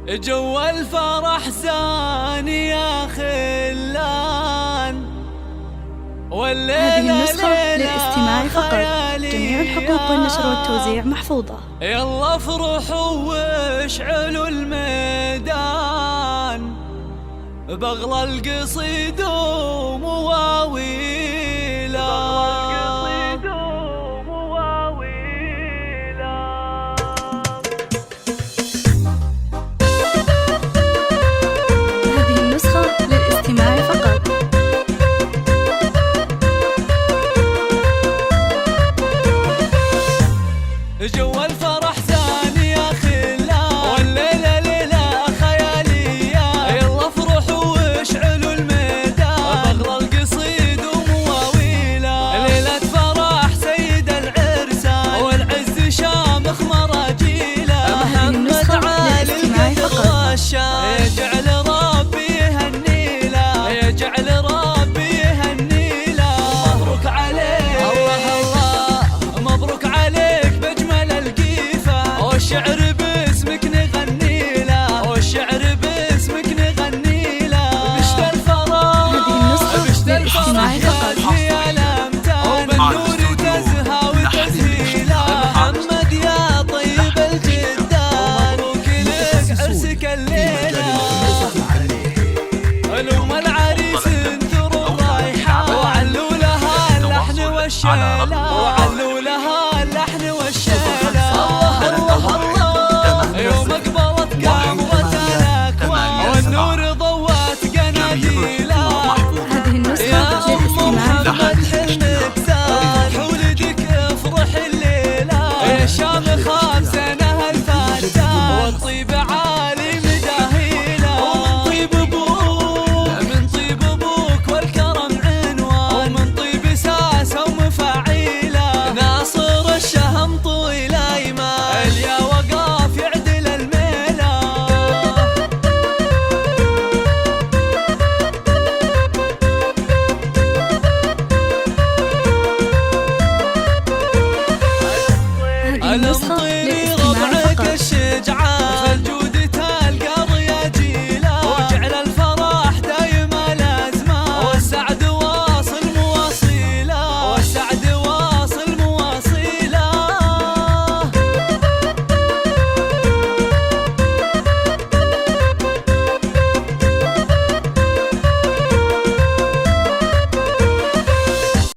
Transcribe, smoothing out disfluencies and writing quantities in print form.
جو الفرح زاني يا خلان، هذه النسخة للاستماع فقط. جميع الحقوق والنشر والتوزيع محفوظة. يلا افرحوا واشعلوا الميدان، بغلى القصيد ومواويلا. هذه النسخة للاستماع فقط. جو الفرح زاني يا خلان، والليلة ليلة خيالية. يلا افرحوا واشعلوا الميدان، بغلى القصيد ومواويله. ليلة فرح سيد العرسان، والعز شامخ مراجيله. محمد عالي القدر والشان، يجعل ربي يهنيله، يجعل ربي يهنيله. مبروك عليك الله الله، مبروك عليك بجمل القيفة. والشعر باسمك نغني له، والشعر باسمك نغني له. بشت الفرح بشت الفرح يا الامتان، وبالنور تزهى وتزهيله. محمد يا طيب الجدان، مبروك لك عرسك الليلة. علوم العريس انثروا الرايحة، وعلوا لها اللحن والشيلة، وعلوا لها اللحن والشيلة. الله الله يوم اقبلت قهوة الاكوان، والنور ضوت قناديله. هذه النسخة للاستماع فقط. حلمك زاد، ولدك افرح الليلة. يا شامخة بزينها الفتان، والطيب عالي مداهيله. ومن طيب ابوك، من طيب ابوك والكرم عنوان، ومن طيب ساسة ومفاعيله. ناصر الشهم طويل ايمان، اليا وقاف يعدل الميله. هذه النسخة